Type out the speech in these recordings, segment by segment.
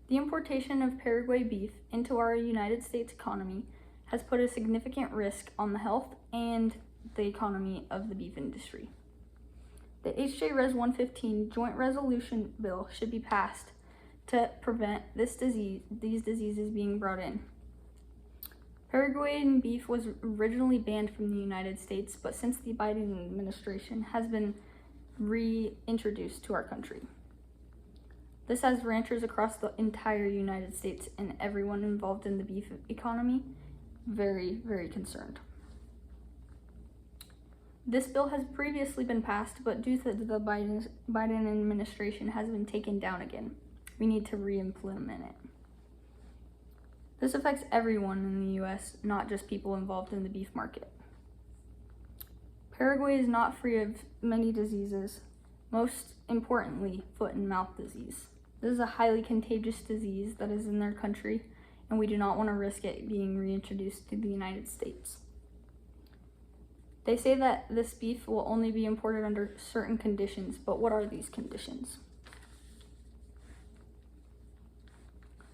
The importation of Paraguay beef into our United States economy has put a significant risk on the health and the economy of the beef industry. The H.J. Res. 115 Joint Resolution Bill should be passed to prevent these diseases being brought in. Paraguayan beef was originally banned from the United States, but since the Biden administration has been reintroduced to our country. This has ranchers across the entire United States and everyone involved in the beef economy very, very concerned. This bill has previously been passed, but due to the Biden administration has been taken down again. We need to re-implement it. This affects everyone in the U.S., not just people involved in the beef market. Paraguay is not free of many diseases, most importantly, foot and mouth disease. This is a highly contagious disease that is in their country, and we do not want to risk it being reintroduced to the United States. They say that this beef will only be imported under certain conditions, but what are these conditions?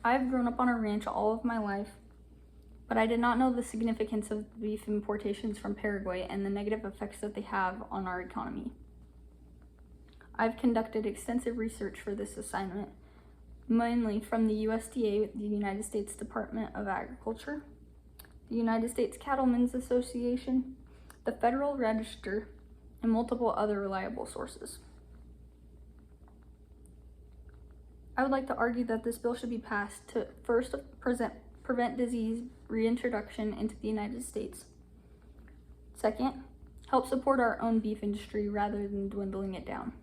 I've grown up on a ranch all of my life, but I did not know the significance of beef importations from Paraguay and the negative effects that they have on our economy. I've conducted extensive research for this assignment, mainly from the USDA, the United States Department of Agriculture, the United States Cattlemen's Association, the Federal Register, and multiple other reliable sources. I would like to argue that this bill should be passed to first prevent disease reintroduction into the United States. Second, help support our own beef industry rather than dwindling it down.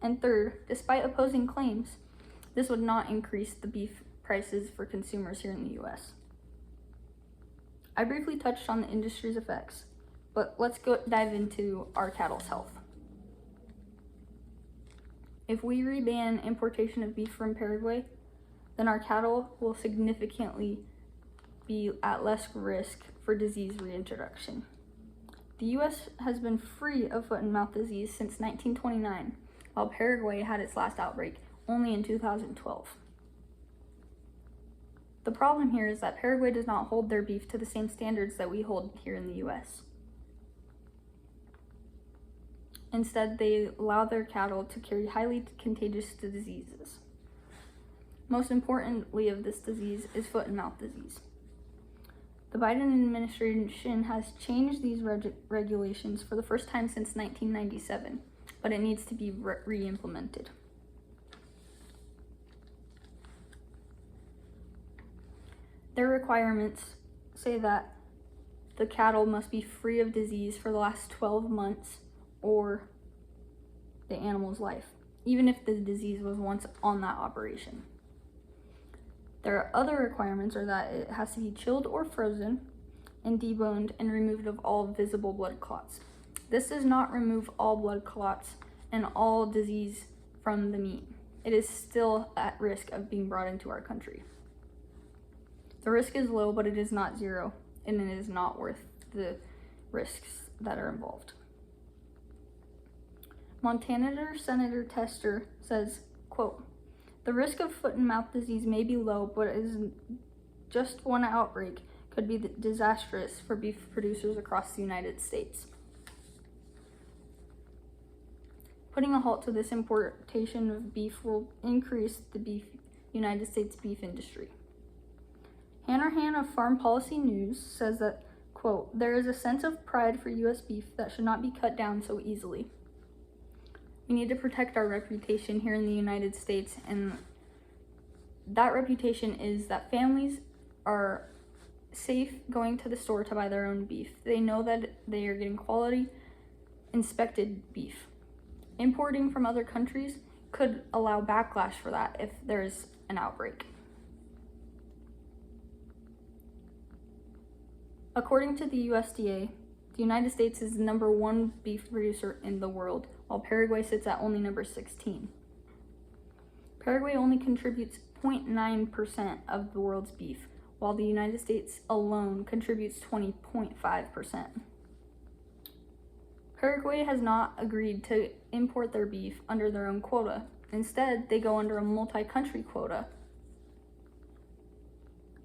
And third, despite opposing claims, this would not increase the beef prices for consumers here in the US. I briefly touched on the industry's effects, but let's dive into our cattle's health. If we reban importation of beef from Paraguay, then our cattle will significantly be at less risk for disease reintroduction. The US has been free of foot and mouth disease since 1929, while Paraguay had its last outbreak only in 2012. The problem here is that Paraguay does not hold their beef to the same standards that we hold here in the US. Instead, they allow their cattle to carry highly contagious diseases. Most importantly of this disease is foot and mouth disease. The Biden administration has changed these regulations for the first time since 1997, but it needs to be re-implemented. Their requirements say that the cattle must be free of disease for the last 12 months or the animal's life, even if the disease was once on that operation. Their other requirements are that it has to be chilled or frozen and deboned and removed of all visible blood clots. This does not remove all blood clots and all disease from the meat. It is still at risk of being brought into our country. The risk is low, but it is not zero, and it is not worth the risks that are involved. Montana Senator Tester says, quote, "The risk of foot and mouth disease may be low, but it is just one outbreak could be disastrous for beef producers across the United States." Putting a halt to this importation of beef will increase the United States beef industry. Hanrahan of Farm Policy News says that, quote, "There is a sense of pride for U.S. beef that should not be cut down so easily. We need to protect our reputation here in the United States, and that reputation is that families are safe going to the store to buy their own beef. They know that they are getting quality, inspected beef. Importing from other countries could allow backlash for that if there is an outbreak." According to the USDA, the United States is the #1 beef producer in the world, while Paraguay sits at only number 16. Paraguay only contributes 0.9% of the world's beef, while the United States alone contributes 20.5%. Paraguay has not agreed to import their beef under their own quota. Instead, they go under a multi-country quota.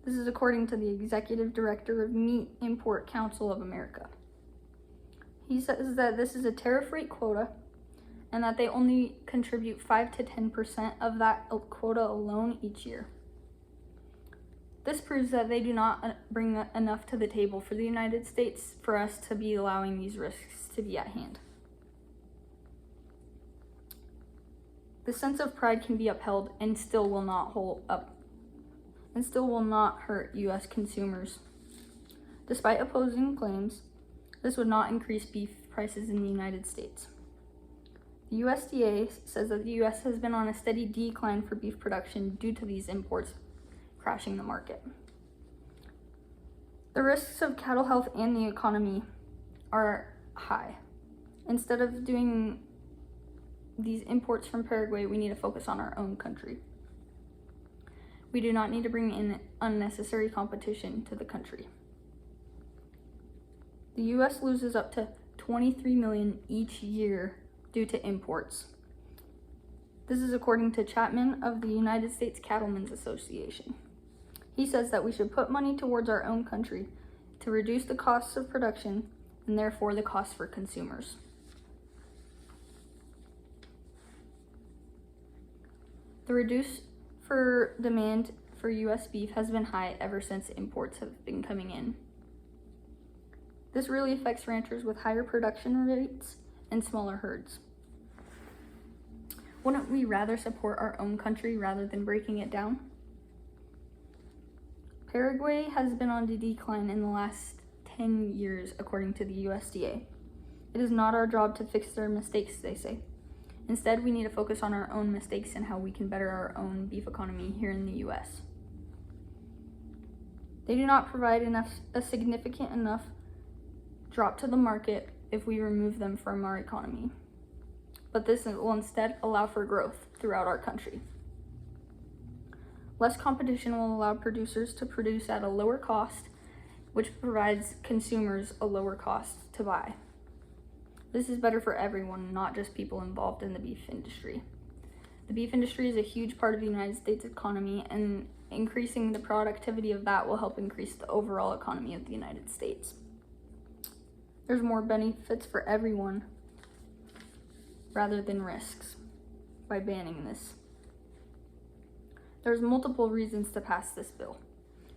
This is according to the Executive Director of Meat Import Council of America. He says that this is a tariff rate quota and that they only contribute 5 to 10% of that quota alone each year. This proves that they do not bring enough to the table for the United States for us to be allowing these risks to be at hand. The sense of pride can be upheld and still will not hurt U.S. consumers. Despite opposing claims, this would not increase beef prices in the United States. The USDA says that the U.S. has been on a steady decline for beef production due to these imports crashing the market. The risks of cattle health and the economy are high. Instead of doing these imports from Paraguay, we need to focus on our own country. We do not need to bring in unnecessary competition to the country. The U.S. loses up to $23 million each year due to imports. This is according to Chapman of the United States Cattlemen's Association. He says that we should put money towards our own country to reduce the costs of production and therefore the costs for consumers. The reduced demand for U.S. beef has been high ever since imports have been coming in. This really affects ranchers with higher production rates and smaller herds. Wouldn't we rather support our own country rather than breaking it down? Paraguay has been on the decline in the last 10 years, according to the USDA. It is not our job to fix their mistakes, they say. Instead, we need to focus on our own mistakes and how we can better our own beef economy here in the U.S. They do not provide a significant enough drop to the market if we remove them from our economy. But this will instead allow for growth throughout our country. Less competition will allow producers to produce at a lower cost, which provides consumers a lower cost to buy. This is better for everyone, not just people involved in the beef industry. The beef industry is a huge part of the United States economy, and increasing the productivity of that will help increase the overall economy of the United States. There's more benefits for everyone rather than risks by banning this. There's multiple reasons to pass this bill.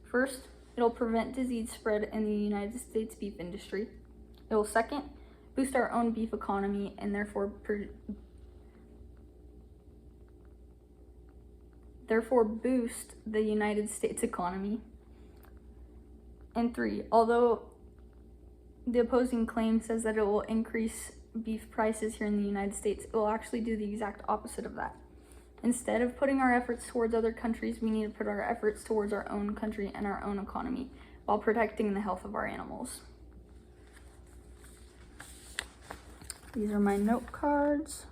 First, it'll prevent disease spread in the United States beef industry. It will, second, boost our own beef economy and therefore boost the United States economy. And 3, although the opposing claim says that it will increase beef prices here in the United States, it will actually do the exact opposite of that. Instead of putting our efforts towards other countries, we need to put our efforts towards our own country and our own economy while protecting the health of our animals. These are my note cards.